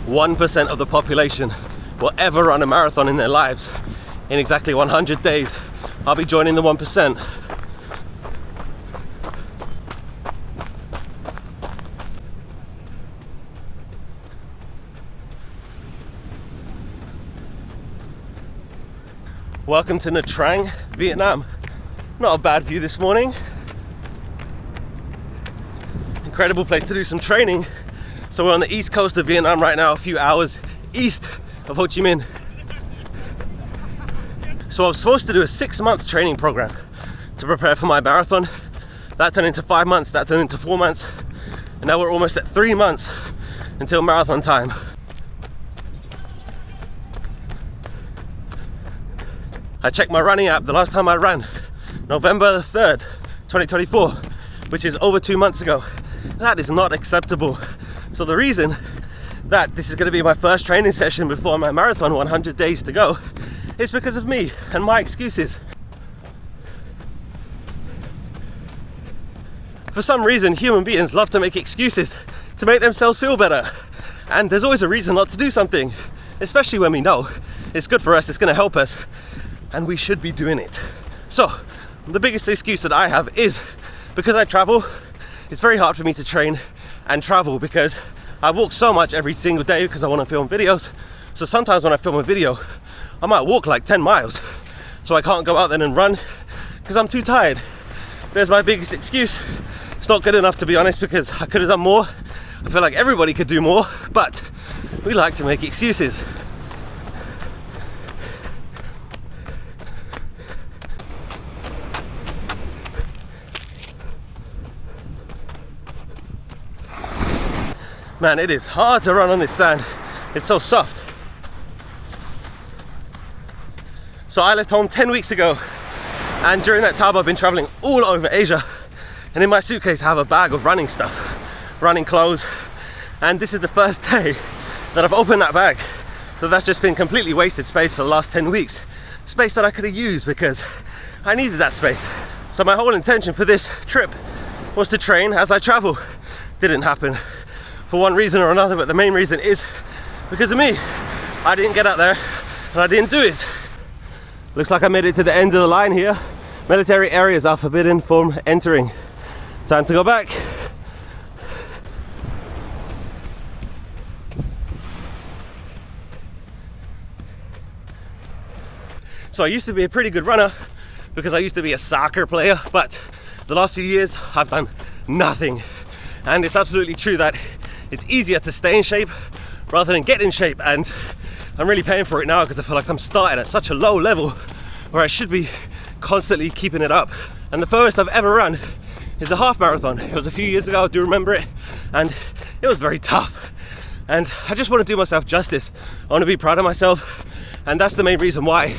1% of the population will ever run a marathon in their lives. In exactly 100 days, I'll be joining the 1%. Welcome to Nha Trang, Vietnam. Not a bad view this morning. Incredible place to do some training. So we're on the east coast of Vietnam right now, a few hours east of Ho Chi Minh. So I was supposed to do a 6-month training program to prepare for my marathon. That turned into 5 months, that turned into 4 months. And now we're almost at 3 months until marathon time. I checked my running app the last time I ran, November 3rd, 2024, which is over 2 months ago. That is not acceptable. So the reason that this is going to be my first training session before my marathon, 100 days to go, is because of me and my excuses. For some reason, human beings love to make excuses to make themselves feel better. And there's always a reason not to do something, especially when we know it's good for us, it's going to help us, and we should be doing it. So the biggest excuse that I have is because I travel. It's very hard for me to train and travel because I walk so much every single day because I want to film videos. So sometimes when I film a video, I might walk like 10 miles. So I can't go out then and run because I'm too tired. There's my biggest excuse. It's not good enough, to be honest, because I could have done more. I feel like everybody could do more, but we like to make excuses. Man, it is hard to run on this sand. It's so soft. So I left home 10 weeks ago, and during that time I've been traveling all over Asia. And in my suitcase I have a bag of running stuff, running clothes. And this is the first day that I've opened that bag. So that's just been completely wasted space for the last 10 weeks. Space that I could have used because I needed that space. So my whole intention for this trip was to train as I travel. Didn't happen. For one reason or another, but the main reason is because of me. I didn't get out there and I didn't do it. Looks like I made it to the end of the line here. Military areas are forbidden from entering. Time to go back. So I used to be a pretty good runner because I used to be a soccer player, but the last few years I've done nothing. And it's absolutely true that it's easier to stay in shape rather than get in shape, and I'm really paying for it now because I feel like I'm starting at such a low level where I should be constantly keeping it up. And the furthest I've ever run is a half marathon. It was a few years ago, I do remember it, and it was very tough. And I just want to do myself justice. I want to be proud of myself, and that's the main reason why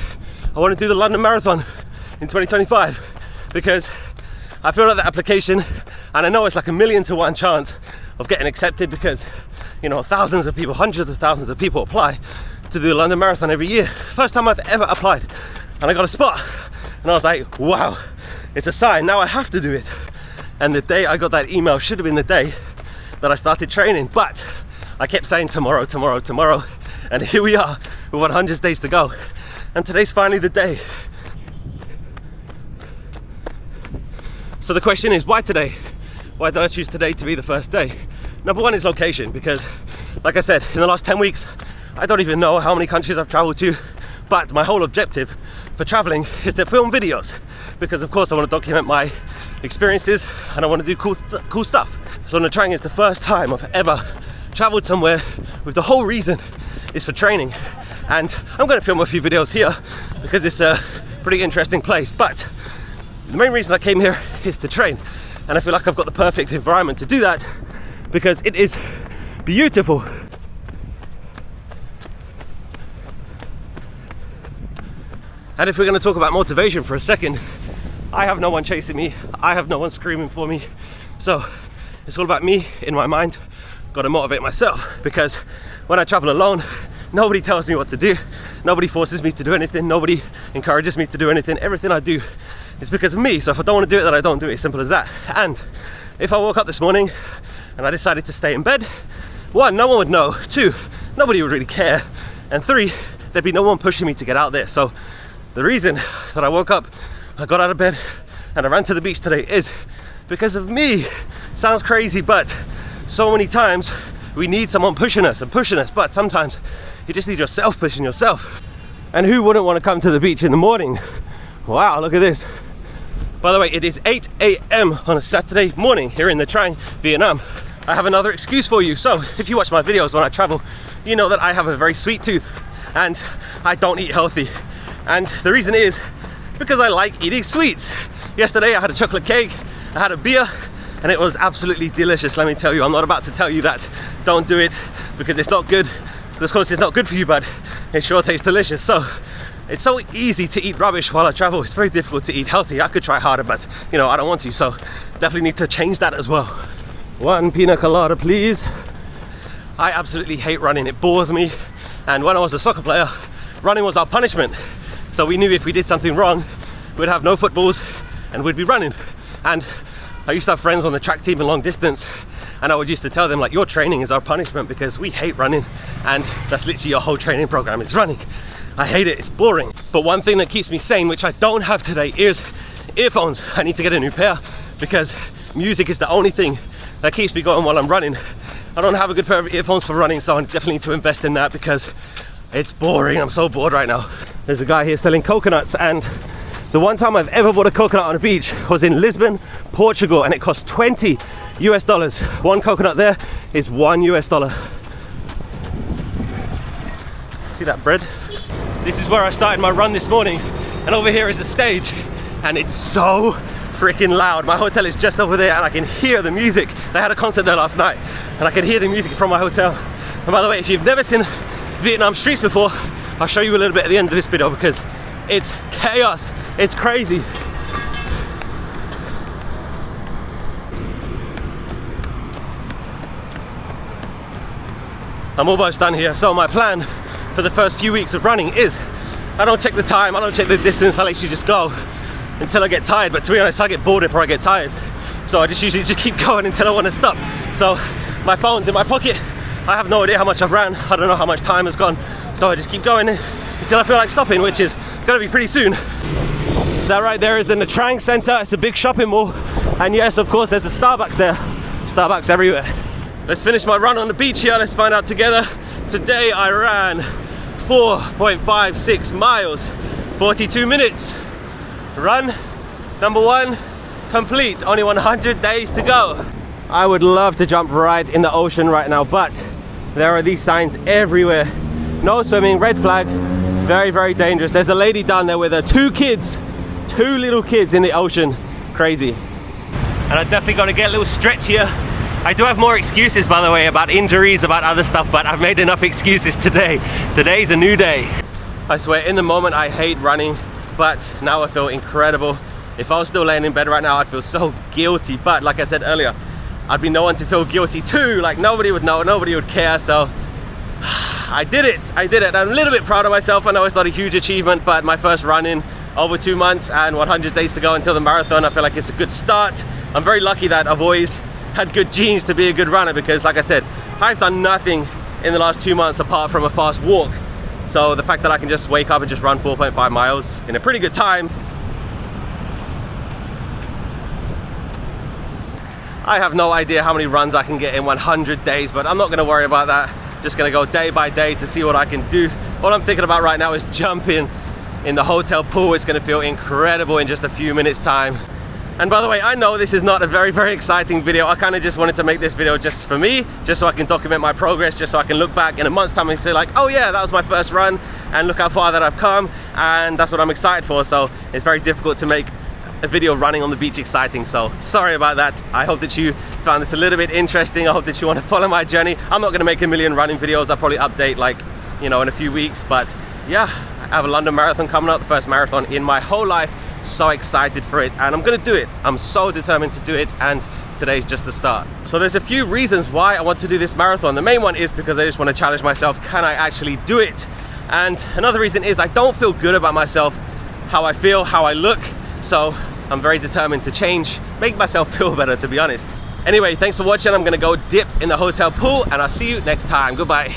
I want to do the London Marathon in 2025, because I feel like the application, and I know it's like 1,000,000 to 1 chance of getting accepted because, you know, thousands of people, hundreds of thousands of people apply to do the London Marathon every year. First time I've ever applied, and I got a spot, and I was like, wow, it's a sign, now I have to do it. And the day I got that email should have been the day that I started training, but I kept saying tomorrow, tomorrow, tomorrow, and here we are with 100 days to go, and today's finally the day. So the question is, why today? Why did I choose today to be the first day? Number one is location, because like I said, in the last 10 weeks, I don't even know how many countries I've traveled to, but my whole objective for traveling is to film videos, because of course I want to document my experiences and I want to do cool stuff. So Nha Trang is the first time I've ever traveled somewhere with the whole reason is for training. And I'm going to film a few videos here because it's a pretty interesting place, but the main reason I came here is to train. And I feel like I've got the perfect environment to do that because it is beautiful. And if we're going to talk about motivation for a second, I have no one chasing me, I have no one screaming for me. So it's all about me in my mind. Got to motivate myself, because when I travel alone, nobody tells me what to do, nobody forces me to do anything, nobody encourages me to do anything. Everything I do is because of me. So if I don't want to do it, then I don't do it. Simple as that. And if I woke up this morning and I decided to stay in bed, one, no one would know. Two, nobody would really care. And 3, there'd be no one pushing me to get out there. So the reason that I woke up, I got out of bed and I ran to the beach today is because of me. Sounds crazy, but so many times we need someone pushing us, but sometimes you just need yourself pushing yourself. And who wouldn't want to come to the beach in the morning? Wow, look at this. By the way, it is 8 a.m. on a Saturday morning here in Nha Trang, Vietnam. I have another excuse for you. So if you watch my videos when I travel, you know that I have a very sweet tooth and I don't eat healthy. And the reason is because I like eating sweets. Yesterday I had a chocolate cake, I had a beer, and it was absolutely delicious, let me tell you. I'm not about to tell you that don't do it because it's not good. Of course it's not good for you, but it sure tastes delicious. So it's so easy to eat rubbish while I travel. It's very difficult to eat healthy. I could try harder, but you know, I don't want to. So definitely need to change that as well. 1 pina colada, please. I absolutely hate running. It bores me. And when I was a soccer player, running was our punishment. So we knew if we did something wrong, we'd have no footballs and we'd be running. And I used to have friends on the track team in long distance, and I would used to tell them, like, your training is our punishment because we hate running, and that's literally your whole training program is running. I hate it, it's boring. But one thing that keeps me sane, which I don't have today, is earphones. I need to get a new pair because music is the only thing that keeps me going while I'm running. I don't have a good pair of earphones for running, so I definitely need to invest in that because it's boring. I'm so bored right now. There's a guy here selling coconuts, and the one time I've ever bought a coconut on a beach was in Lisbon, Portugal, and it cost $20 US. One coconut there is $1 US. See that bread? This is where I started my run this morning, and over here is the stage, and it's so freaking loud. My hotel is just over there, and I can hear the music. They had a concert there last night, and I can hear the music from my hotel. And by the way, if you've never seen Vietnam streets before, I'll show you a little bit at the end of this video because it's chaos. It's crazy. I'm almost done here. So my plan for the first few weeks of running is I don't check the time, I don't check the distance, I literally just go until I get tired. But to be honest, I get bored before I get tired. So I just usually just keep going until I want to stop. So my phone's in my pocket. I have no idea how much I've ran. I don't know how much time has gone. So I just keep going until I feel like stopping, which is gonna be pretty soon. That right there is the Nha Trang Center. It's a big shopping mall. And yes, of course, there's a Starbucks there. Starbucks everywhere. Let's finish my run on the beach here. Let's find out together. Today I ran 4.56 miles, 42 minutes. Run number 1 complete. Only 100 days to go. I would love to jump right in the ocean right now, but there are these signs everywhere. No swimming, red flag, very, very dangerous. There's a lady down there with her 2 kids, 2 little kids in the ocean. Crazy. And I definitely got to get a little stretch here. I do have more excuses, by the way, about injuries, about other stuff, but I've made enough excuses today. Today's a new day. I swear, in the moment I hate running, but now I feel incredible. If I was still laying in bed right now, I'd feel so guilty. But like I said earlier, I'd be no one to feel guilty too. Like nobody would know, nobody would care. So I did it. I'm a little bit proud of myself. I know it's not a huge achievement, but my first run in over 2 months and 100 days to go until the marathon, I feel like it's a good start. I'm very lucky that I've always had good genes to be a good runner because, like I said, I've done nothing in the last 2 months apart from a fast walk. So the fact that I can just wake up and just run 4.5 miles in a pretty good time, I have no idea how many runs I can get in 100 days, but I'm not gonna worry about that. Just gonna go day by day to see what I can do. All I'm thinking about right now is jumping in the hotel pool. It's gonna feel incredible in just a few minutes time. And by the way, I know this is not a very, very exciting video. I kind of just wanted to make this video just for me, just so I can document my progress, just so I can look back in a month's time and say like, oh yeah, that was my first run, and look how far that I've come, and that's what I'm excited for. So it's very difficult to make a video running on the beach exciting, so sorry about that. I hope that you found this a little bit interesting. I hope that you want to follow my journey. I'm not going to make a million running videos. I'll probably update like, you know, in a few weeks, but yeah, I have a London Marathon coming up, the first marathon in my whole life. So excited for it, and I'm gonna do it. I'm so determined to do it, and today's just the start. So there's a few reasons why I want to do this marathon. The main one is because I just want to challenge myself. Can I actually do it? And another reason is I don't feel good about myself, how I feel, how I look. So I'm very determined to change, make myself feel better, to be honest. Anyway, thanks for watching. I'm gonna go dip in the hotel pool, and I'll see you next time. Goodbye.